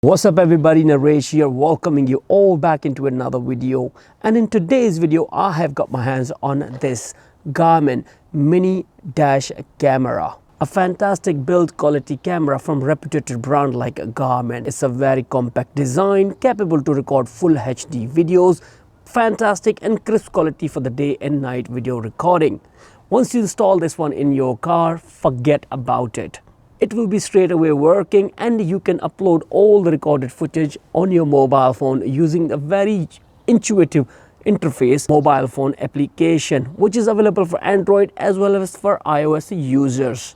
What's up everybody, Naresh here, welcoming you all back into another video. And in today's video I have got my hands on this Garmin mini dash camera, a fantastic build quality camera from reputed brand like Garmin. It's a very compact design, capable to record full HD videos, fantastic and crisp quality for the day and night video recording. Once you install this one in your car, forget about it. It will be straight away working and you can upload all the recorded footage on your mobile phone using a very intuitive interface mobile phone application, which is available for Android as well as for iOS users.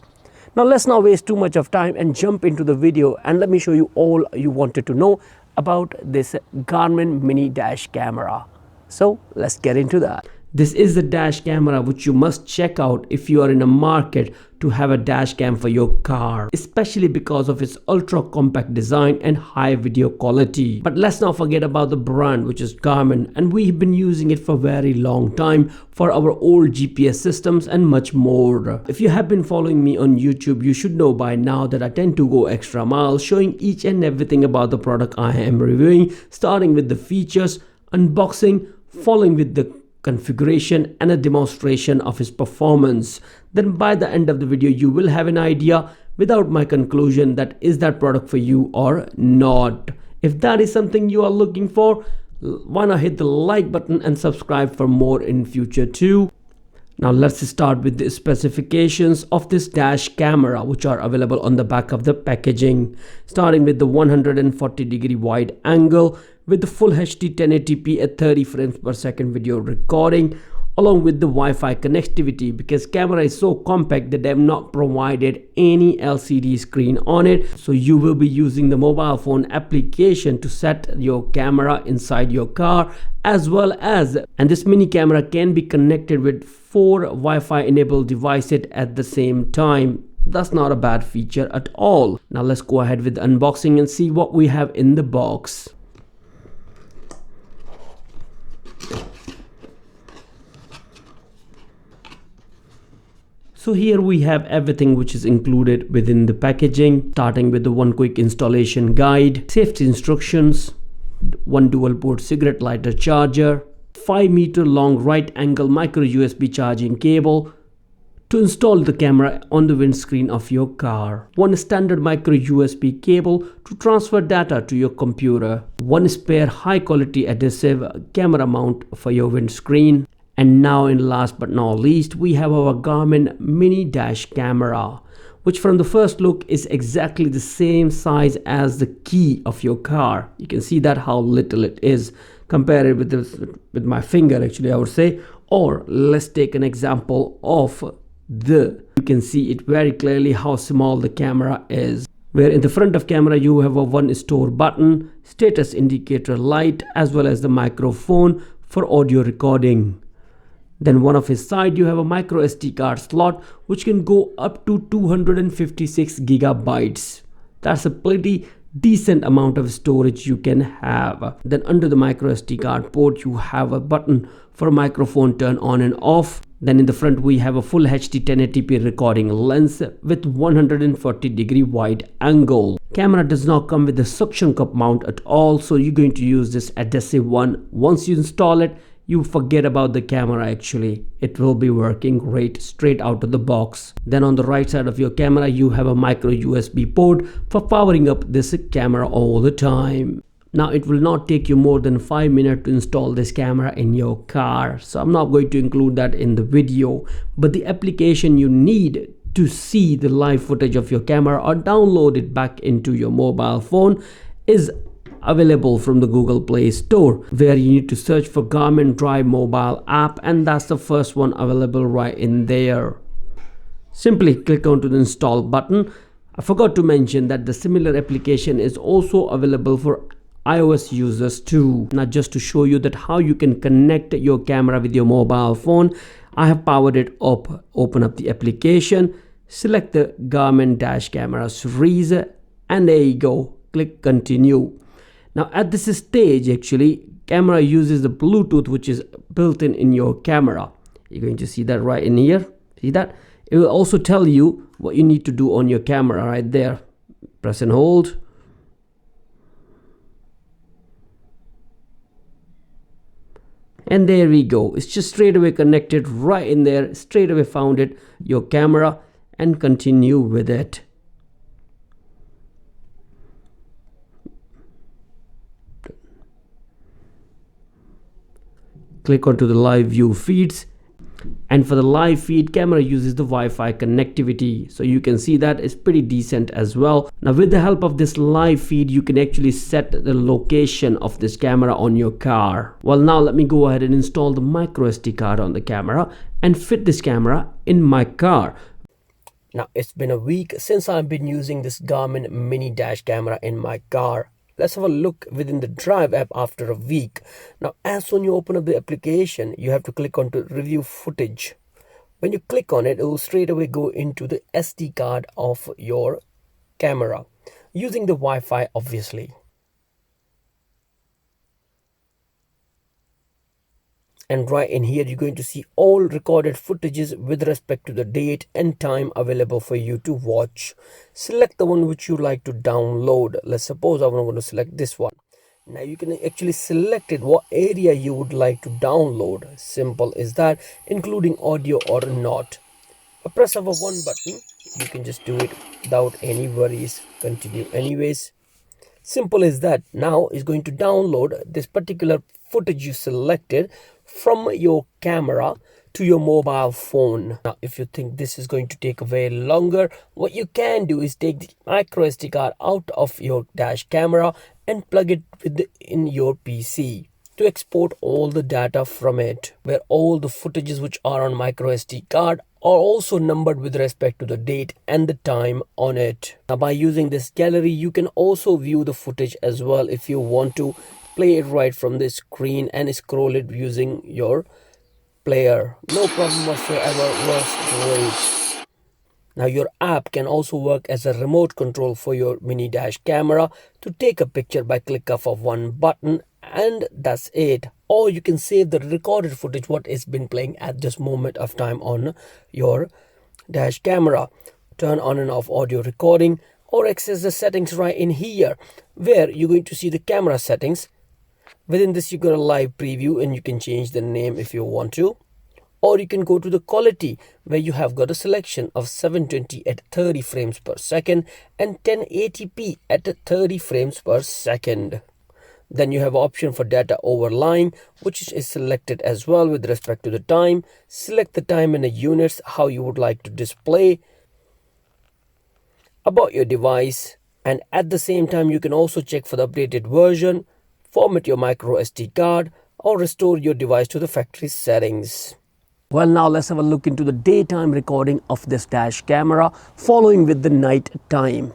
Now let's not waste too much of time and jump into the video, and let me show you all you wanted to know about this Garmin mini dash camera. So let's get into that. This is the dash camera which you must check out if you are in a market to have a dash cam for your car, especially because of its ultra compact design and high video quality. But let's not forget about the brand, which is Garmin, and we have been using it for a very long time for our old GPS systems and much more. If you have been following me on YouTube, you should know by now that I tend to go extra miles showing each and everything about the product I am reviewing, starting with the features, unboxing, following with the configuration and a demonstration of its performance. Then by the end of the video you will have an idea without my conclusion that is that product for you or not. If that is something you are looking for, why not hit the like button and subscribe for more in future too. Now let's start with the specifications of this dash camera, which are available on the back of the packaging. Starting with the 140-degree wide angle with the full HD 1080p at 30 frames per second video recording, along with the Wi-Fi connectivity, because camera is so compact that they have not provided any LCD screen on it. So you will be using the mobile phone application to set your camera inside your car, as well as, and this mini camera can be connected with 4 Wi-Fi enabled devices at the same time. That's not a bad feature at all. Now let's go ahead with the unboxing and see what we have in the box. So here we have everything which is included within the packaging, starting with the one quick installation guide, safety instructions, one dual port cigarette lighter charger, 5-meter long right angle micro USB charging cable to install the camera on the windscreen of your car, one standard micro USB cable to transfer data to your computer, one spare high quality adhesive camera mount for your windscreen. And now in last but not least, we have our Garmin mini dash camera, which from the first look is exactly the same size as the key of your car. You can see that how little it is. Compare it with my finger, actually I would say. Or let's take an example of you can see it very clearly how small the camera is. Where in the front of camera you have a one store button, status indicator light, as well as the microphone for audio recording. Then one of his side you have a micro SD card slot which can go up to 256 gigabytes. That's a pretty decent amount of storage you can have. Then under the micro SD card port you have a button for a microphone turn on and off. Then in the front we have a full HD 1080p recording lens with 140-degree wide angle. Camera does not come with a suction cup mount at all, so you're going to use this adhesive one. Once you install it, you forget about the camera actually. It will be working great straight out of the box. Then on the right side of your camera you have a micro USB port for powering up this camera all the time. Now it will not take you more than 5 minutes to install this camera in your car, so I'm not going to include that in the video. But the application you need to see the live footage of your camera or download it back into your mobile phone is available from the Google Play Store, where you need to search for Garmin Drive mobile app, and that's the first one available right in there. Simply click onto the install button. I forgot to mention that the similar application is also available for iOS users too. Now just to show you that how you can connect your camera with your mobile phone, I have powered it up. Open up the application, select the Garmin dash camera series, and there you go, click continue. Now at this stage actually camera uses the Bluetooth which is built in your camera. You're going to see that right in here. See that? It will also tell you what you need to do on your camera right there. Press and hold. And there we go. It's just straight away connected right in there. Straight away found it, your camera, and continue with it. Click onto the live view feeds, and for the live feed, camera uses the Wi-Fi connectivity, so you can see that it's pretty decent as well. Now with the help of this live feed, you can actually set the location of this camera on your car. Well, now let me go ahead and install the microSD card on the camera and fit this camera in my car. Now it's been a week since I've been using this Garmin mini dash camera in my car. Let's have a look within the Drive app after a week. Now, as soon as you open up the application, you have to click on to review footage. When you click on it, it will straight away go into the SD card of your camera, using the Wi-Fi obviously. And right in here, you're going to see all recorded footages with respect to the date and time available for you to watch. Select the one which you like to download. Let's suppose I'm going to select this one. Now you can actually select it, what area you would like to download. Simple is that, including audio or not. A press of a one button, you can just do it without any worries. Continue anyways. Simple as that. Now is going to download this particular footage you selected from your camera to your mobile phone. Now if you think this is going to take a very longer, what you can do is take the microSD card out of your dash camera and plug it in your PC to export all the data from it, where all the footages which are on microSD card are also numbered with respect to the date and the time on it. Now by using this gallery, you can also view the footage as well if you want to play it right from the screen and scroll it using your player. No problem whatsoever, works great. Now your app can also work as a remote control for your mini dash camera to take a picture by click of one button, and that's it. Or you can save the recorded footage what is been playing at this moment of time on your dash camera. Turn on and off audio recording, or access the settings right in here, where you're going to see the camera settings. Within this, you got a live preview and you can change the name if you want to. Or you can go to the quality, where you have got a selection of 720 at 30 frames per second and 1080p at 30 frames per second. Then you have option for data overlaying, which is selected as well with respect to the time. Select the time in the units, how you would like to display, about your device, and at the same time you can also check for the updated version, format your microSD card, or restore your device to the factory settings. Well, now let's have a look into the daytime recording of this dash camera following with the night time.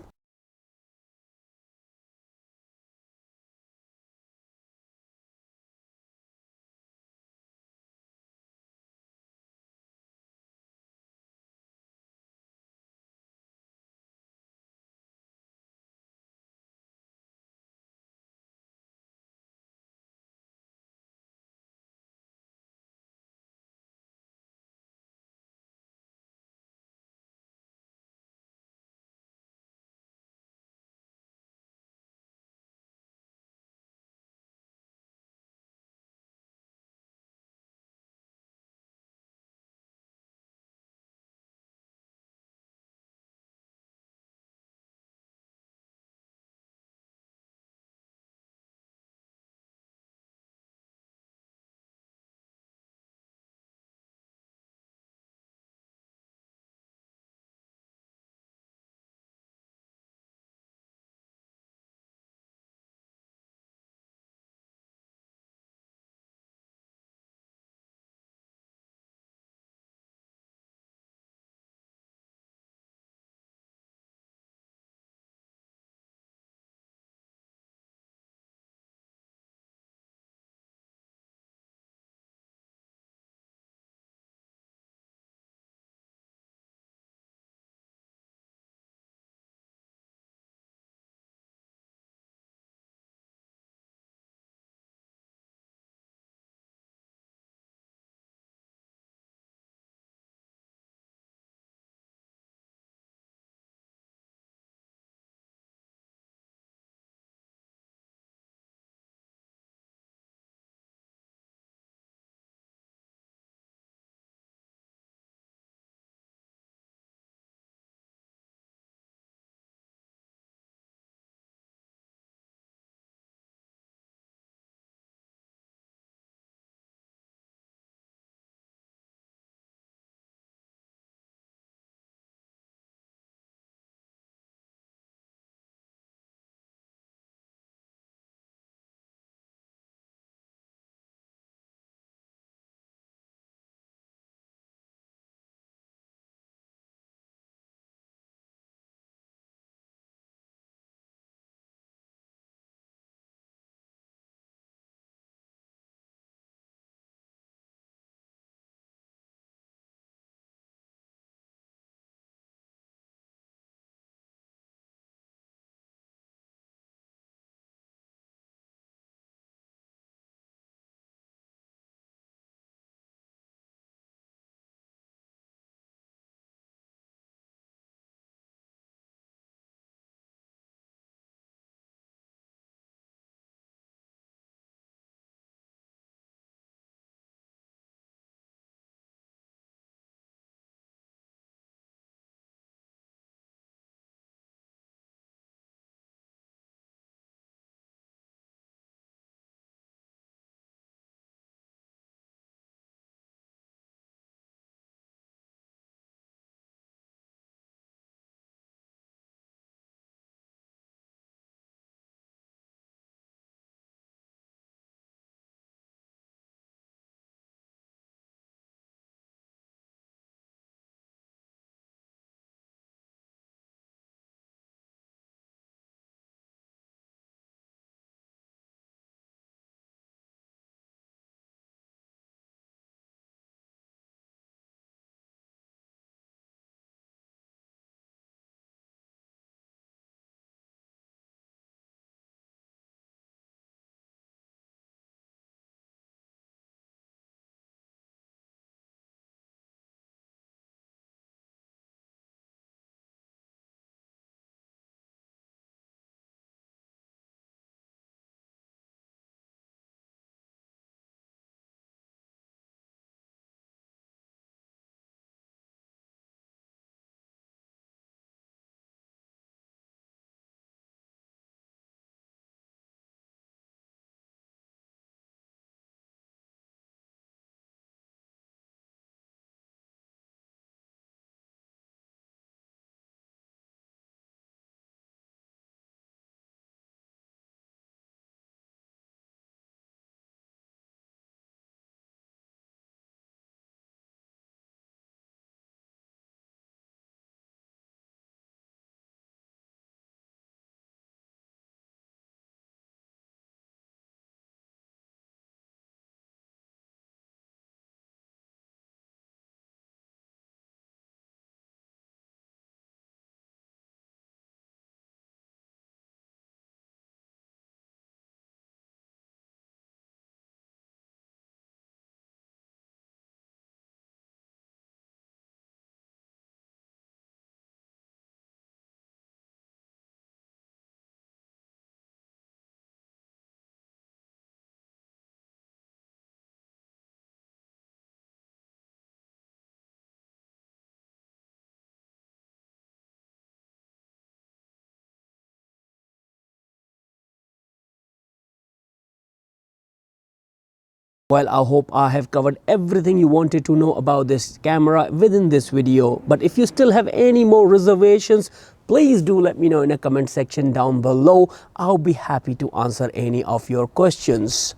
Well, I hope I have covered everything you wanted to know about this camera within this video. But if you still have any more reservations, please do let me know in the comment section down below. I'll be happy to answer any of your questions.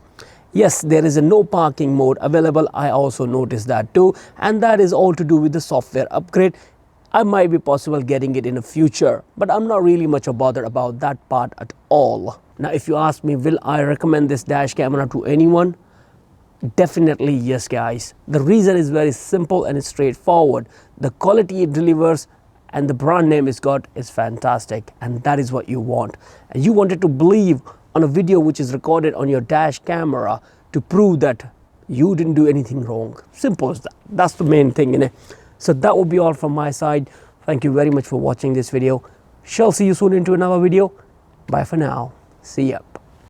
Yes, there is a no parking mode available. I also noticed that too. And that is all to do with the software upgrade. I might be possible getting it in the future, but I'm not really much bothered about that part at all. Now, if you ask me, will I recommend this dash camera to anyone? Definitely yes, guys. The reason is very simple and straightforward. The quality it delivers and the brand name it's got is fantastic, and that is what you want. And you wanted to believe on a video which is recorded on your dash camera to prove that you didn't do anything wrong. Simple as that. That's the main thing, innit? So that will be all from my side. Thank you very much for watching this video. Shall see you soon into another video. Bye for now. See ya.